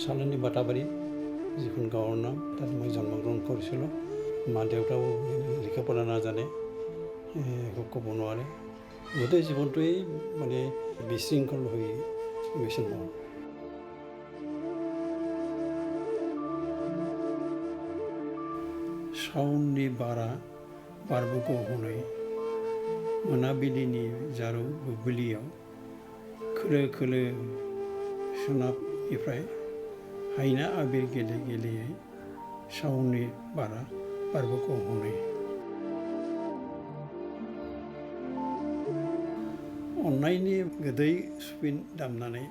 চালনী বাটাবাৰী যিখন গাঁৱৰ নাম তাত মই জন্মগ্ৰহণ কৰিছিলোঁ। মা দেউতাও লিখা পঢ়া নাজানে, একো ক'ব নোৱাৰে। গোটেই জীৱনটোৱেই মানে বিশৃংখল হৈ গৈছিল মোৰ। साउननि बारा बारबोगौ हनै मोनाबिलिनि जारौ बुब्लियाव खोलो खोलो सोनाबनिफ्राय हायना आबिर गेले गेलेयै साउननि बारा बारबोगौ हनै। अन्नायनि गोदै सुफिन दामनानै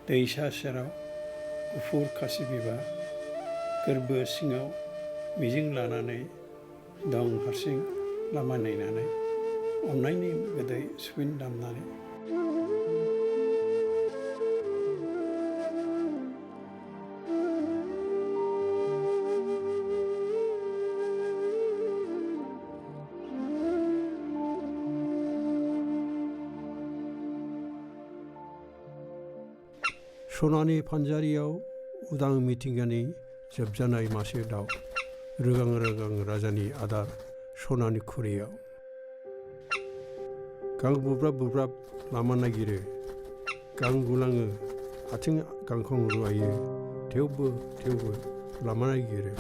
दैसा सेराव गुफुर खासि बिबार गोरबो सिङाव मिजिं लानानै दं हारसिं लामा नायनानै अन्नायनि गोदै सुफिन दामनानै। सनानि फानजारियाव उदां मिथिंगानि जोबजानाय मासे दाउ रोगां रोगां राजानि आदार सनानि खुरैयाव। गां बुब्राब बुब्राब लामा नागिरो, गां गुलाङो आथिं गांखं रुवायो, थेवबो थेवबो लामा नागिरो।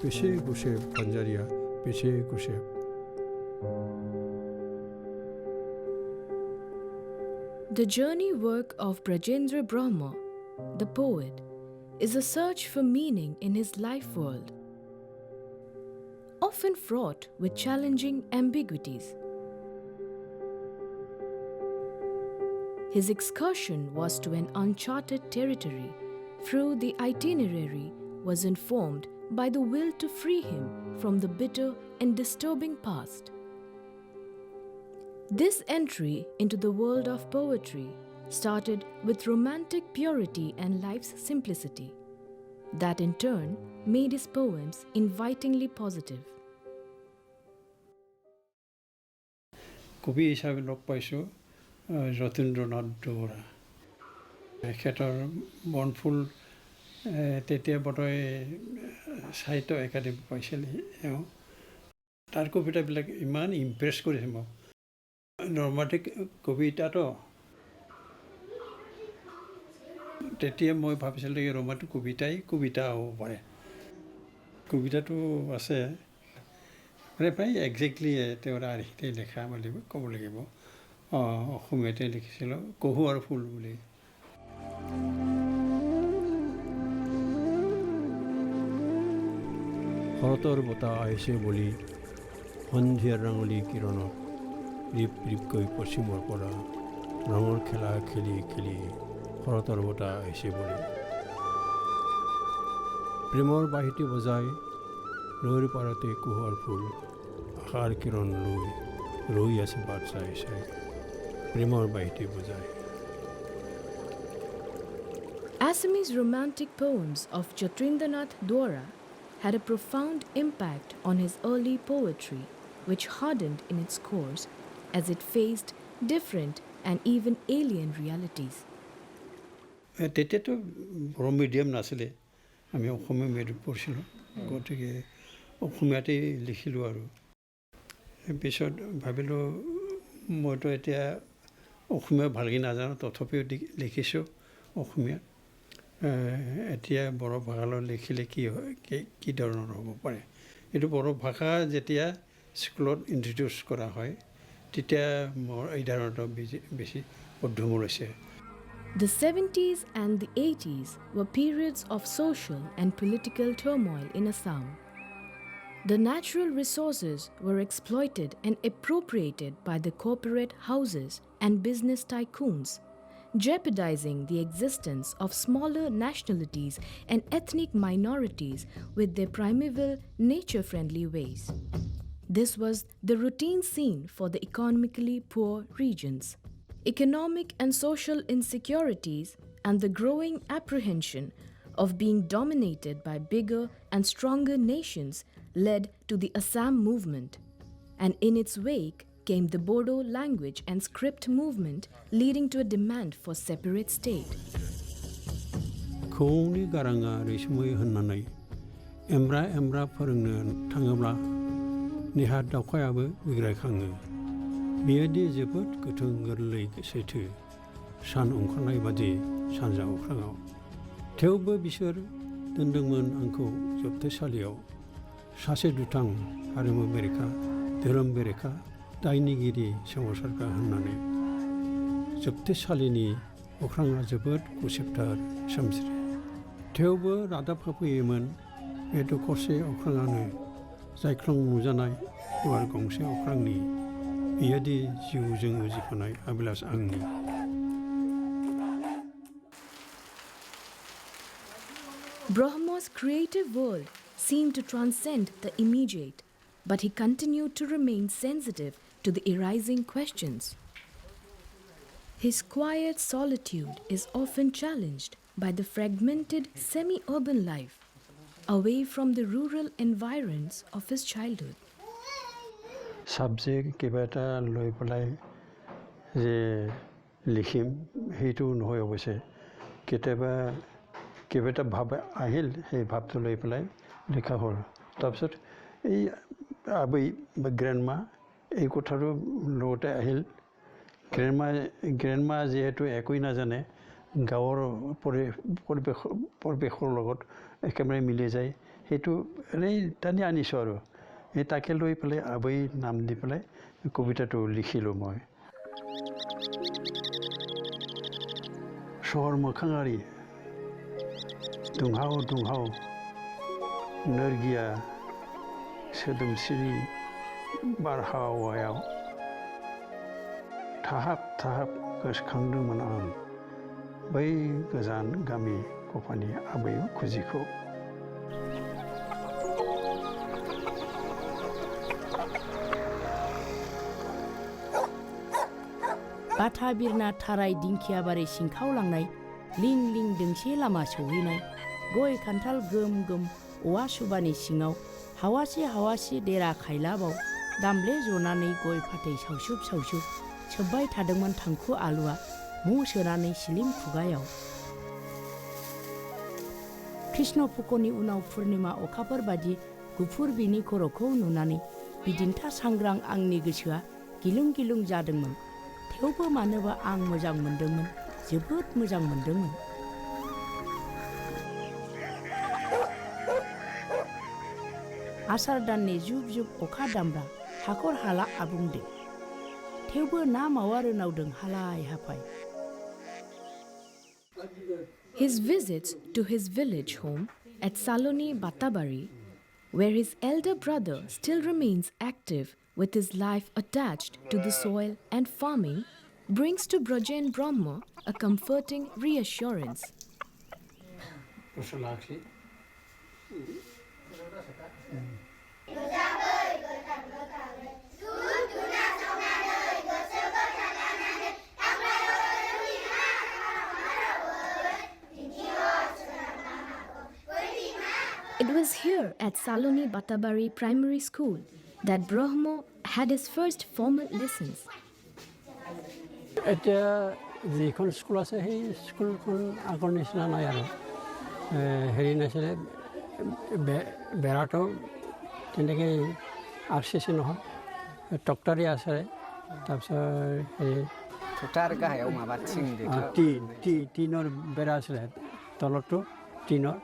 बेसे गुसेब फानजारिया बेसे गुसेब। The journey work of Brajendra Brahma, the poet, is a search for meaning in his life world, often fraught with challenging ambiguities. His excursion was to an uncharted territory. Through the itinerary was informed by the will to free him from the bitter and disturbing past. This entry into the world of poetry started with romantic purity and life's simplicity, that in turn made his poems invitingly positive. কবি হিচাপে লগ পাইছোঁ যতীন্দ্ৰনাথ বৰা। তেখেতৰ বনফুল তেতিয়া বোধহয় সাহিত্য academy পাইছিল তেওঁ। তাৰ কবিতাবিলাক ইমান ইমপ্ৰেছ কৰিছে মোক। নৰ্মাটিক কবিতাটো তেতিয়া মই ভাবিছিলোঁ এই ৰোমান্টিক কবিতাই কবিতা হ'ব পাৰে। কবিতাটো আছে মানে প্ৰায় একজেক্টলি তেওঁৰ আৰ্হিতে লেখা বুলি ক'ব লাগিব। অসমীয়াতে লিখিছিলোঁ কহু আৰু ফুল বুলি। শৰতৰ বতাহ আহিছে বুলি সন্ধিয়াৰ ৰাঙলী কিৰণত ৰিপ ৰিপকৈ পশ্চিমৰ পৰা ৰঙৰ খেলা খেলি খেলি শৰতৰ বতাহ আহিছে বুলি। প্ৰেমৰ বাঁহীটি বজাই নৈৰ পাৰতে কুহৰ ফুল আশাৰ কিৰণ লৈ ৰৈ আছে বাট চাই চাই প্ৰেমৰ বাঁহীটি বজাই। Assamese romantic poems of Jatrindranath Dwara had a profound impact on his early poetry, which hardened in its course as it faced different and even alien realities. তেতিয়াতো বড়ো মিডিয়াম নাছিলে, আমি অসমীয়া মিডিয়াম পঢ়িছিলোঁ, গতিকে অসমীয়াতেই লিখিলোঁ। আৰু পিছত ভাবিলোঁ মইতো এতিয়া অসমীয়া ভালকৈ নাজানো, তথাপিও লিখিছোঁ অসমীয়া। এতিয়া বড়ো ভাষালৈ লিখিলে কি হয়, কি ধৰণৰ হ'ব পাৰে। এইটো বড়ো ভাষা যেতিয়া স্কুলত ইণ্ট্ৰডিউচ কৰা হয় তেতিয়া মোৰ এই ধাৰণাটো বেছি বদ্ধমূল হৈছে। The 70s and the 80s were periods of social and political turmoil in Assam. The natural resources were exploited and appropriated by the corporate houses and business tycoons, jeopardizing the existence of smaller nationalities and ethnic minorities with their primeval, nature-friendly ways. This was the routine scene for the economically poor regions. Economic and social insecurities and the growing apprehension of being dominated by bigger and stronger nations led to the Assam movement, and in its wake came the Bodo language and script movement, leading to a demand for separate state. खौनि गाराङा रैसुमै होननानै एमब्रा एमब्रा फोरोंनो थाङोब्ला नेहा दावखायाबो बिग्रायखाङो। बेयोदि जोबोद गोथों गोरलै सैथो सान ओंखारनाय बादि सानजा अख्राङाव। थेवबो बिसोर दोनदोंमोन आंखौ जोबथेसालियाव सासे दुथां हारिमु बेरेखा धोरोम बेरेखा दायनिगिरि सोमावसारग्रा होननानै। जोबथेसालिनि अख्राङा जोबोद गुसेबथार सोमज्रो। थेवबो रादाब होफैयोमोन बे दखरसे अख्राङानो जायख्लं नुजानाय गुवार गंसे अख्रांनि। बेयोदि जिउजों उजिफानाय अभिलाष आंनि। Brahma's creative world seemed to transcend the immediate, but he continued to remain sensitive to the arising questions. His quiet solitude is often challenged by the fragmented semi-urban life, away from the rural environs of his childhood. Subject কেইবাটা লৈ পেলাই যে লিখিম সেইটো নহয় অৱশ্যে কেইবাটা ভাৱ আহিল সেই ভাৱটো লৈ পেলাই লিখা হ'ল। তাৰপিছত এই আবৈ বা গ্ৰেণ্ডমা এই কথাটো লগতে আহিল। গ্ৰেণ্ডমা যিহেতু একোই নাজানে গাঁৱৰ পৰিৱেশৰ লগত একেবাৰে মিলি যায় সেইটো এনেই টানি আনিছোঁ আৰু এই তাকে লৈ পেলাই আবৈ নাম দি পেলাই কবিতাটো লিখিলোঁ মই। सहर मोखाङारि दुंहाव दुंहाव नोरगिया सोदोमस्रिनि बारहावायाव थाहाब थाहाब गोसोखांदोंमोन आं बै गोजान गामि गफानि आबै खुजिखौ। बाथा बिरना थाराय दिंखिया बारि सिंखावलांनाय लिं लिं दोंसे लामा सौहैनाय गय खान्थाल गोम गोम औवा सुबानि सिङाव हावासि हावासि देरा खायलाबाव दामब्ले जनानै गय फाथै सावसुब सावसुब सोब्बाय थादोंमोन थांखु आलुआ मु सोनानै सिलिम खुगायाव। कृष्ण फुक'नि उनाव पुर्णिमा अखाफोर बादि गुफुर बिनि खर'खौ नुनानै बिदिन्था सांग्रां आंनि गोसोआ गिलुं गिलुं जादोंमोन। थेवबो मानोबा आं मोजां मोनदोंमोन, जोबोद मोजां मोनदोंमोन। आसार दाननि जुब जुब अखा दामब्रा हाखर हाला आबुंदों। थेवबो ना मावा रोनावदों हालाय हाफाय। His visits to his village home at Saloni Batabari, where his elder brother still remains active with his life attached to the soil and farming, brings to Brajendra Brahma a comforting reassurance. It was here at Saloni Batabari Primary School that Brahma had his first formal lessons. এতিয়া যিখন school আছে সেই স্কুলখন আগৰ নিচিনা নাই আৰু হেৰি নাছিলে বেৰাটো তেনেকৈ RCC নহয় টক্টাৰী আছে। তাৰপিছত হেৰি টিনৰ বেৰা আছিলে তলতো টিনৰ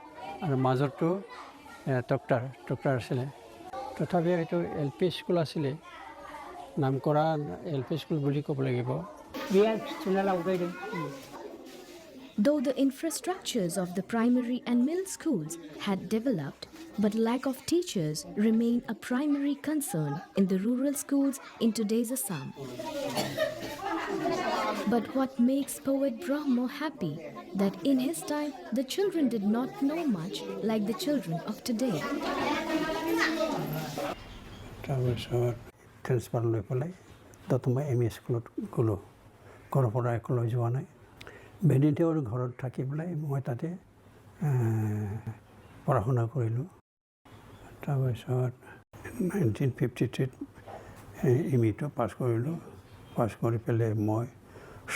আৰু মাজতো টক্টাৰ আছিলে। তথাপিও এইটো LP স্কুল আছিলে নাম কৰা LP স্কুল বুলি ক'ব লাগিব। Though the infrastructures of the primary and middle schools had developed, but lack of teachers remained a primary concern in the rural schools in today's Assam. But what makes poet Brahma happy that in his time the children did not know much like the children of today. Transfer লৈ পেলাই তাত মই ME স্কুলত গ'লোঁ। ঘৰৰ পৰা একলৈ যোৱা নাই। বেনিতেওৰ ঘৰত থাকি পেলাই মই তাতে পঢ়া শুনা কৰিলোঁ। তাৰপিছত 1953 ME টো পাছ কৰিলোঁ। পাছ কৰি পেলাই মই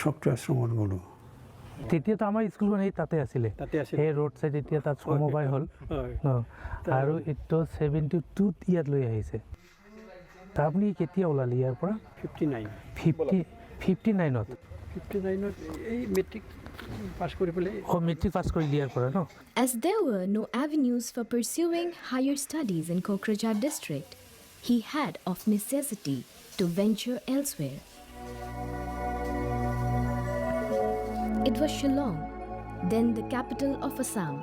শক্তি আশ্ৰমত গ'লোঁ। তেতিয়াতো আমাৰ স্কুলখন সেই তাতে আছিলে তাতে আছিলে। সেই ৰোড চাইড এতিয়া তাত সমবায় হ'ল হয় আৰু এইটো 72 ইয়াত লৈ আহিছে আপুনি কেতিয়া ওলালি ইয়াৰ পৰা 59ত এই মেট্ৰিক পাছ কৰি পেলাই মেট্ৰিক পাছ কৰিলি ইয়াৰ পৰা ন As there were no avenues for pursuing higher studies in Kokrajhar district, he had of necessity to venture elsewhere. It was Shillong, then the capital of Assam,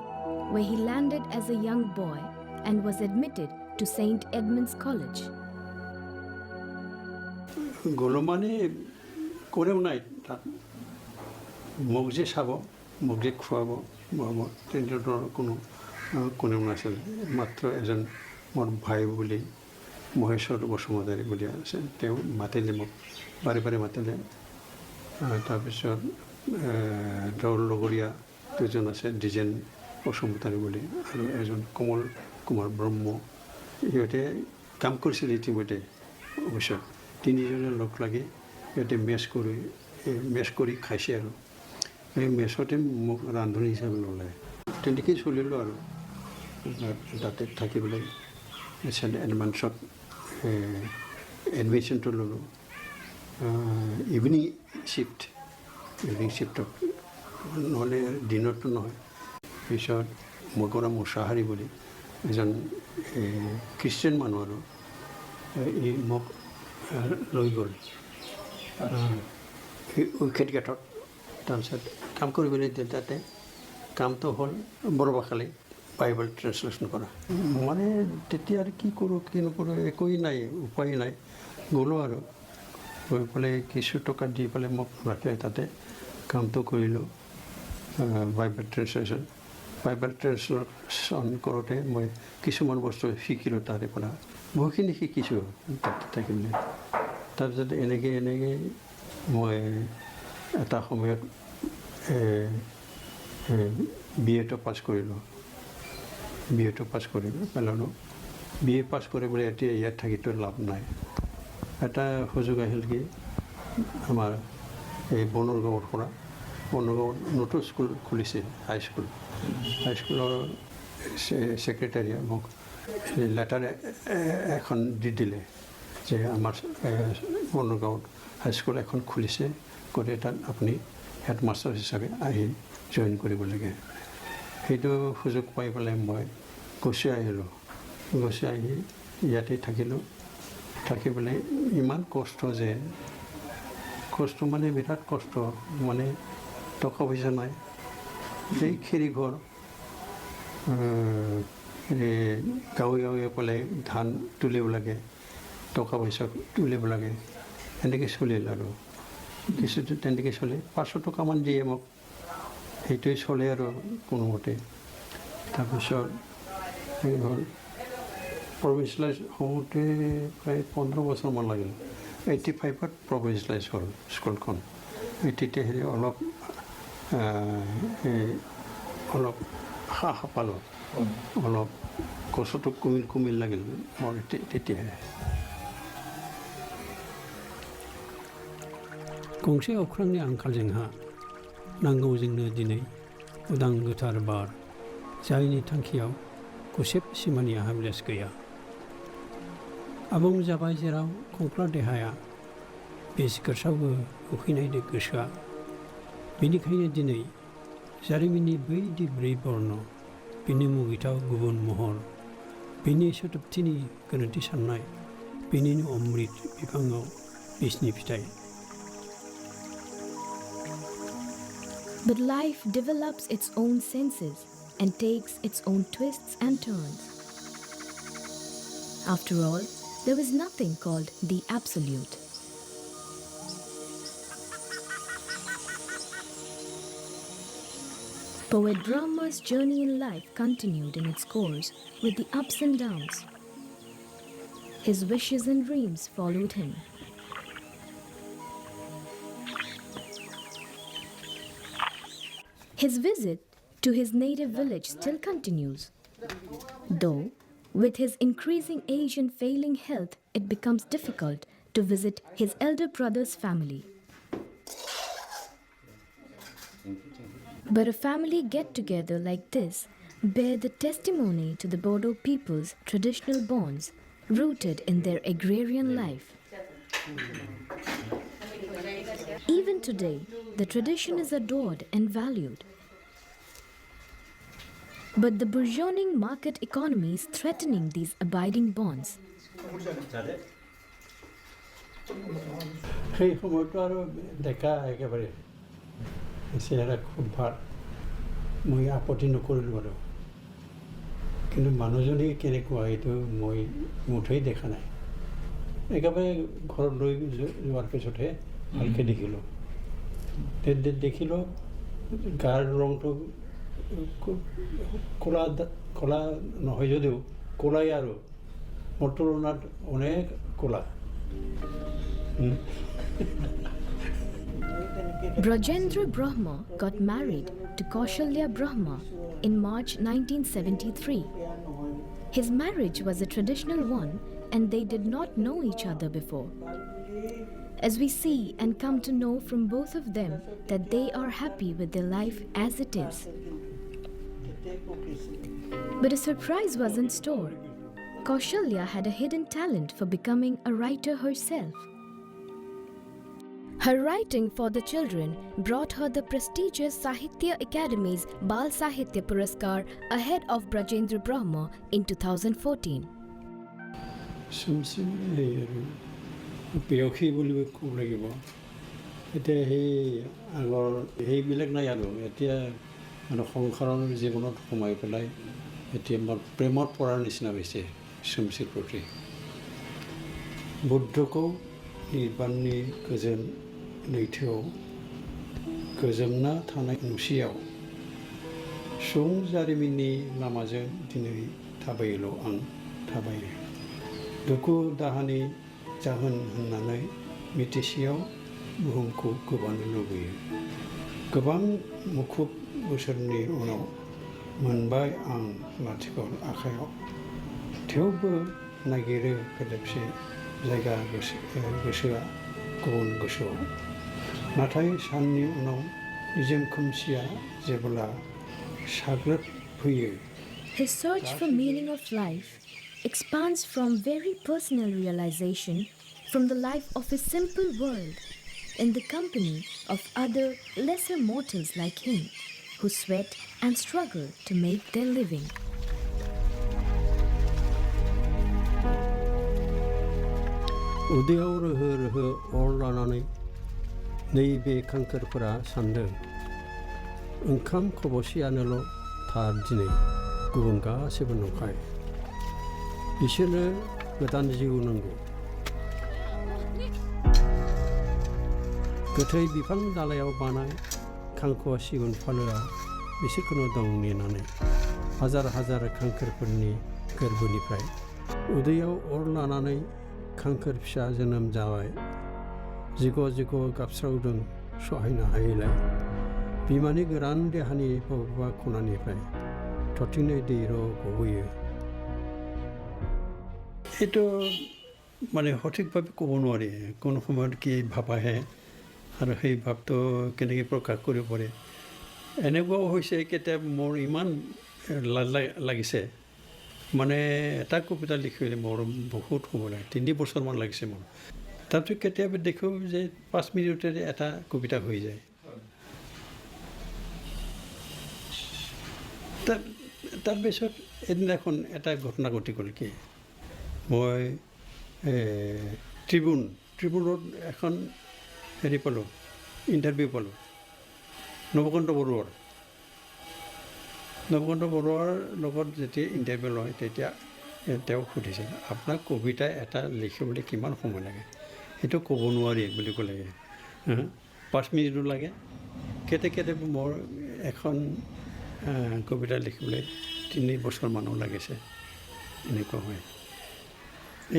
where he landed as a young boy and was admitted to St. Edmund's College. গ'লো মানে কোনেও নাই তাত মোক যে চাব মোক যে খুৱাব তেনেধৰণৰ কোনেও নাছিল মাত্ৰ এজন মোৰ ভাই বুলি মহেশ্বৰ বসুমতাৰী বুলি আছে তেওঁ মাতিলে মোক বাৰে বাৰে মাতিলে তাৰপিছত তেওঁৰ লগৰীয়া দুজন আছে ডিজেন বসুমতাৰী বুলি আৰু এজন কমল কুমাৰ ব্ৰহ্ম সিহঁতে কাম কৰিছিল ইতিমধ্যে অৱশ্যে তিনিজনে লগ লাগি সিহঁতে মেচ কৰি খাইছে আৰু এই মেচতে মোক ৰান্ধনি হিচাপে ল'লে তেনেকেই চলিলোঁ আৰু তাতে থাকি পেলাই ছেণ্ট এডমাণ্ডছত এডমিশ্যনটো ল'লোঁ ইভিনিং শ্বিফ্টত নহ'লে দিনততো নহয় পিছত মকৰা মুছাহাৰী বুলি এজন খ্ৰীষ্টিয়ান মানুহ আৰু ই মোক লৈ গ'ল উইকেট গেটত তাৰপিছত কাম কৰিবলৈ দিলে তাতে কামটো হ'ল বৰবাখালী বাইবেল ট্ৰেঞ্চলেশ্যন কৰা মানে তেতিয়া আৰু কি কৰোঁ কি নকৰোঁ একোৱেই নাই উপায় নাই গ'লোঁ আৰু গৈ পেলাই কিছু টকা দি পেলাই মোক ৰাখে তাতে কামটো কৰিলোঁ বাইবেল ট্ৰেঞ্চলেশ্যন কৰোঁতে মই কিছুমান বস্তু শিকিলোঁ তাৰে পৰা বহুখিনি শিকিছোঁ তাতে থাকিলে তাৰপিছত এনেকৈ মই এটা সময়ত বি এটো পাছ কৰিলোঁ পেলালোঁ বি এ পাছ কৰিবলৈ এতিয়া ইয়াত থাকিতো লাভ নাই এটা সুযোগ আহিল কি আমাৰ এই বনৰগাঁৱৰ পৰা বনৰগাঁৱত নতুন স্কুল খুলিছে হাইস্কুলৰ ছেক্ৰেটাৰীয়ে মোক লেটাৰ এখন দি দিলে যে আমাৰ বনৰগাঁৱত হাইস্কুল এখন খুলিছে গতিকে তাত আপুনি হেডমাষ্টাৰ হিচাপে আহি জইন কৰিব লাগে সেইটো সুযোগ পাই পেলাই মই গুচি আহিলোঁ গুচি আহি ইয়াতে থাকিলোঁ থাকি পেলাই ইমান কষ্ট মানে বিৰাট কষ্ট মানে টকা পইচা নাই এই খেৰীঘৰ গাঁৱে পেলাই ধান তুলিব লাগে টকা পইচা তুলিব লাগে এনেকৈ চলিল আৰু কিছুটো তেনেকৈ চলে 500 টকামান দিয়ে মোক সেইটোৱে চলে আৰু কোনোমতে তাৰপিছত সেই হ'ল প্ৰভিঞ্চিয়েলাইজ হওঁতে প্ৰায় 15 বছৰমান লাগিল 85ত প্ৰভিঞ্চিয়েলাইজ হ'ল স্কুলখন তেতিয়া হেৰি অলপ সাহ পালোঁ অলপ কষ্টটো কুমিল লাগিল মোৰ তেতিয়াহে गंसे अख्रांनि आंखालजोंहा नांगौ जोंनो दिनै उदां गोथार बार जायनि थांखियाव गुसेब सिमानि हाब्लेस गैया आबुं जाबाय जेराव खंख्ला देहाया बेसिखोरसावो उखैनायदो गोसोआ बेनिखायनो दिनै जारिमिननि बै दिब्रै बर्ण बिनि मुगैथाव गुबुन महर बिनि सोदोबथिनि गोरोन्थि साननाय बिनिनो अमृत बिफाङाव बिसनि फिथाइ But life develops its own senses and takes its own twists and turns. After all, there is nothing called the absolute. Poet Brahma's journey in life continued in its course with the ups and downs. His wishes and dreams followed him. His visit to his native village still continues, though with his increasing age and failing health, it becomes difficult to visit his elder brother's family. But a family get-together like this bear the testimony to the Bodo people's traditional bonds rooted in their agrarian life. Even today, the tradition is adored and valued. But the burgeoning market economy is threatening these abiding bonds. সেই সময়টো আৰু ডেকা একেবাৰে চেহেৰা খুব ভাল মই আপত্তি নকৰিলোঁ আৰু কিন্তু মানুহজনী কেনেকুৱা এইটো মই মুঠেই দেখা নাই একেবাৰে ঘৰত লৈ যোৱাৰ পিছতহে ভালকৈ দেখিলোঁ দেখিলোঁ গাৰ ৰংটো ক'লা নহয় যদিও ক'লাই আৰু মোৰ তুলনাত অনেক ক'লা Brajendra Brahma got married to Kaushalya Brahma in March 1973. His marriage was a traditional one and they did not know each other before. As we see and come to know from both of them that they are happy with their life as it is. But a surprise was in store. Kaushalya had a hidden talent for becoming a writer herself. Her writing for the children brought her the prestigious Sahitya Akademi's Bal Sahitya Puraskar ahead of Brajendra Brahma in 2014. প্ৰেয়সী বুলি ক'ব লাগিব এতিয়া সেই আগৰ সেইবিলাক নাই আৰু এতিয়া মানে সংসাৰৰ জীৱনত সোমাই পেলাই এতিয়া মোৰ প্ৰেমত পৰাৰ নিচিনা হৈছে চুমচিৰ প্ৰতি बुद्धखौ निर्बाणनि गोजोन लैथोआव गोजोमना थानाय नुसेयाव सुबुं जारिमिननि लामाजों दिनै थाबायोल' आं थाबायो दुखु दाहानि जाहोन होननानै मिथिसेयाव बुहुमखौ गोबानो लुबैयो गोबां मुखुब बोसोरनि उनाव मोनबाय आं लाथिख' आखायाव थेवबो नागिरो फेरलेबसे जायगा गोसोआ गुबुन गोसोआव नाथाय साननि उनाव निजोम खोमसिया जेब्ला साग्लोबफैयो. His search for meaning of life expands from very personal realization from the life of a simple world in the company of other lesser mortals like him who sweat and struggle to make their living. उदैयाव रोहो रोहो अर लानानै नैबे खांखोरफोरा सान्दों ओंखाम खब'सेयानोल' थार दिनै गुबुन गासैबो नंखाय बिसोरनो गोदान जिउ नांगौ गोथै बिफां दालायाव बानाय खांख'आ सिगुन फालोआ बिसोरखौनो दं नेनानै हाजार हाजार खांखोरफोरनि गोरबोनिफ्राय उदैयाव अर लानानै खांखोर फिसा जोनोम जाबाय जिग' जिग' गाबस्रावदों सहायनो हायैलाय बिमानि गोरान देहानि बबेबा खनानिफ्राय थरथिंनै दैर' गबोयो এইটো মানে সঠিকভাৱে ক'ব নোৱাৰি কোনো সময়ত কি ভাৱ আহে আৰু সেই ভাৱটো কেনেকৈ প্ৰকাশ কৰিব পাৰে এনেকুৱাও হৈছে কেতিয়াবা মোৰ ইমান লাগিছে মানে এটা কবিতা লিখিলে মোৰ বহুত সময় লাগে 3 বছৰমান লাগিছে মোৰ তাৰপিছত কেতিয়াবা দেখোঁ যে 5 মিনিটতে এটা কবিতা হৈ যায় তাৰপিছত এদিনাখন এটা ঘটনা ঘটি গ'ল কি মই ট্ৰিবিউনত এখন হেৰি পালোঁ ইণ্টাৰভিউ পালোঁ নৱকান্ত বৰুৱাৰ লগত যেতিয়া ইণ্টাৰভিউ লয় তেতিয়া তেওঁক সুধিছিল আপোনাৰ কবিতা এটা লিখিবলৈ কিমান সময় লাগে সেইটো ক'ব নোৱাৰি বুলি ক'লে 5 মিনিটো লাগে কেতিয়াবা মোৰ এখন কবিতা লিখিবলৈ 3 বছৰমানো লাগিছে এনেকুৱা হয়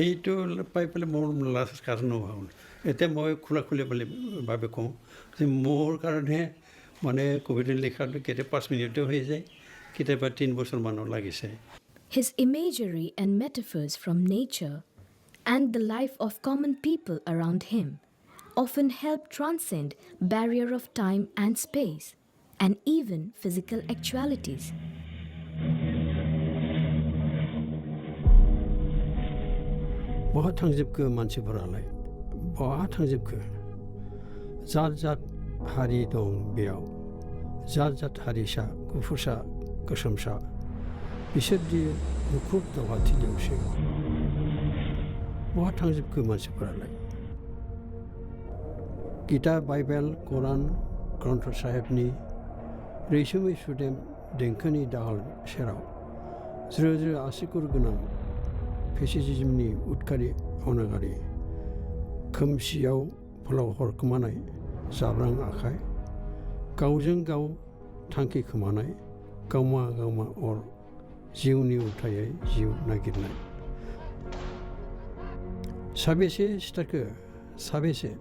এইটো পাই পেলাই মোৰ লাষ্ট কাৰণ নোহোৱা হ'ল এতিয়া মই খোলাখুলিভাৱে কওঁ যে মোৰ কাৰণে মানে কবিতা লিখাটো কেতিয়াবা 5 মিনিটতে হৈ যায় কেতিয়াবা 3 বছৰমানো লাগিছে His imagery and metaphors from nature and the life of common people around him often help transcend barrier of time and space and even physical actualities. बहा थांजोबखो मानसिफोरालाय बहा थांजोबखो जात जात हारि दं बेयाव जात जात हारिसा गुफुरसा गोसोमसा बिसोरदि मुखुब दावहाथिलियावसो बहा थांजोबखो मानसिफोरालाय गीता बाइबेल कुरान ग्रन्थ साहेबनि रैसुमै सुदेम देंखोनि दाहाल सेराव ज्रो ज्रो आसिगुर गोनां फेसिजिमनि उदखारि अनागारि खोमसियाव फोलाव हरखोमानाय जाब्रां आखाय गावजों गाव थांखि खोमानाय गावमा गावमा अर जिउनि उल्थायै जिउ नागिरनाय साबेसे सिथारखो साबेसे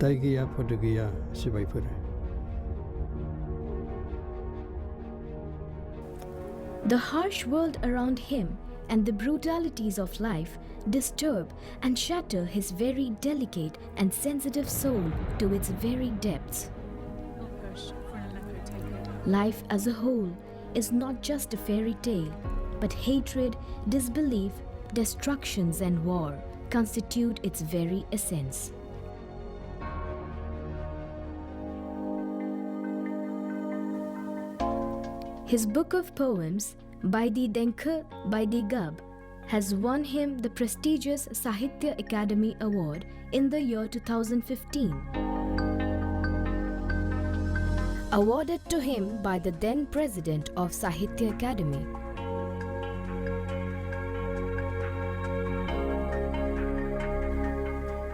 दाय गैया फोदो गैया सिबायफोर The harsh world around him and the brutalities of life disturb and shatter his very delicate and sensitive soul to its very depths. Life as a whole is not just a fairy tale, but hatred, disbelief, destructions and war constitute its very essence. His book of poems, By the Denkhe, By the Gab, has won him the prestigious Sahitya Akademi Award in the year 2015. Awarded to him by the then president of Sahitya Akademi.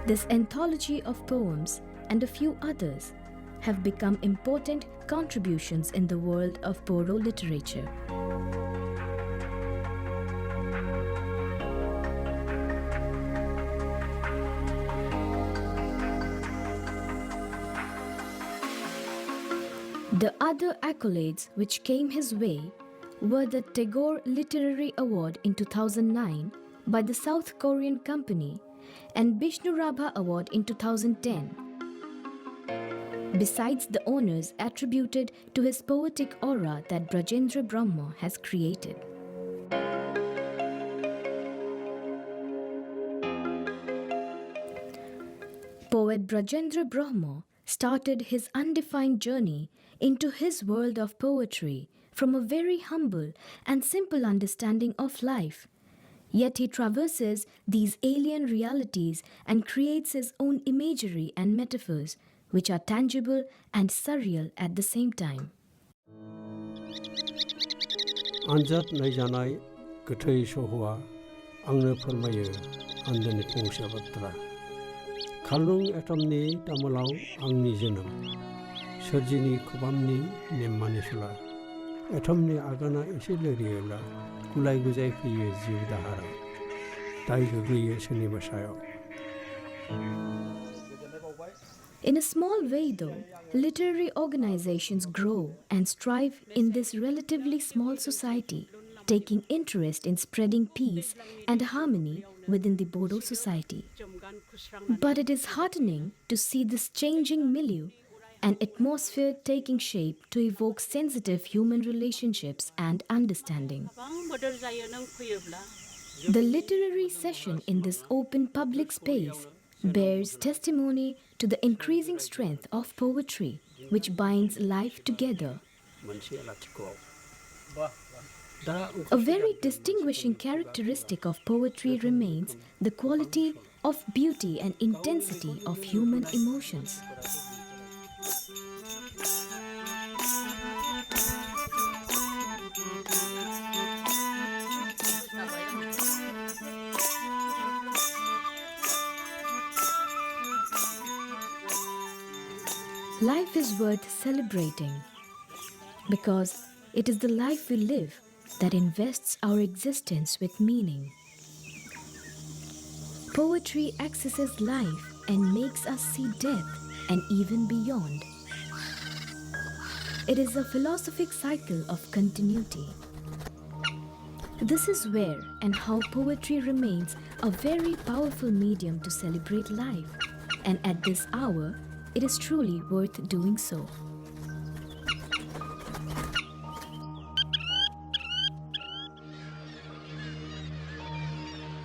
This anthology of poems and a few others have become important contributions in the world of Bodo literature. The other accolades which came his way were the Tagore Literary Award in 2009 by the South Korean company and Bishnu Rabha Award in 2010. Besides the honors attributed to his poetic aura that Brajendra Brahma has created. Poet Brajendra Brahma started his undefined journey into his world of poetry from a very humble and simple understanding of life. Yet he traverses these alien realities and creates his own imagery and metaphors, which are tangible and surreal at the same time. आनजाद नायजानाय गोथै सहआ आंनो फोरमायो आन्दोनि फंसे बाथ्रा खालुं एटमनि तामुलाव आंनि जोनोम सोरजिनि खबामनि नेममानिसुला एटमनि आगाना एसे लोरियोब्ला गुलाय गुजाय फैयो जिउ दाहाराव दाय गोग्लैयो सोरनिबा सायाव. In a small way, though, literary organizations grow and strive in this relatively small society, taking interest in spreading peace and harmony within the Bodo society. But it is heartening to see this changing milieu and atmosphere taking shape to evoke sensitive human relationships and understanding. The literary session in this open public space bears testimony to the increasing strength of poetry, which binds life together. A very distinguishing characteristic of poetry remains the quality of beauty and intensity of human emotions. Life is worth celebrating because it is the life we live that invests our existence with meaning. Poetry accesses life and makes us see death and even beyond. It is a philosophic cycle of continuity. This is where and how poetry remains a very powerful medium to celebrate life, and at this hour, it is truly worth doing so.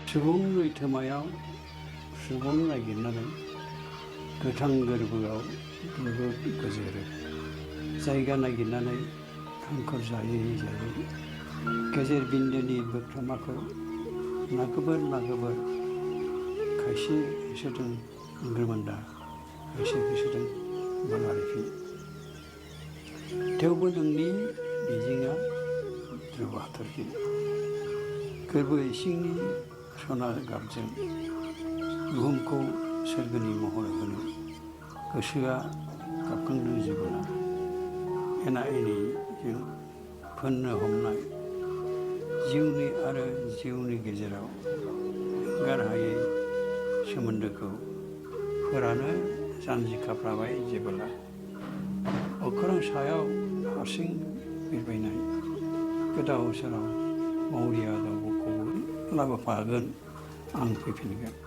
सुबुं लैथोमायाव सुबुं नागिरनानै गोथां गोरबोआव दुलुर गोजोरो जायगा नागिरनानै हांखर जायै जायै गेजेर बिन्दोनि बोख्रमाखौ नागोबोर खायसे होसोदों गोरमान्दा खायसे होसोदों बालारिफिन थेवबो नोंनि मिजिङा ध्रुब हाथरखि गोरबो इसिंनि सना गाबजों बुहुमखौ सोरगोनि महर होनो गोसोआ गाबखांदों जेबोला एना एनिजों फोननो हमनाय जिउनि आरो जिउनि गेजेराव एंगारहायै सोमोन्दोखौ फोरानो जानजिखाफ्राबाय जेबोला अख्रां सायाव हारसिं बिरबायनाय गोदाव सोराव मावरिया दाउखौबो लाबोफागोन आं फैफिनगोन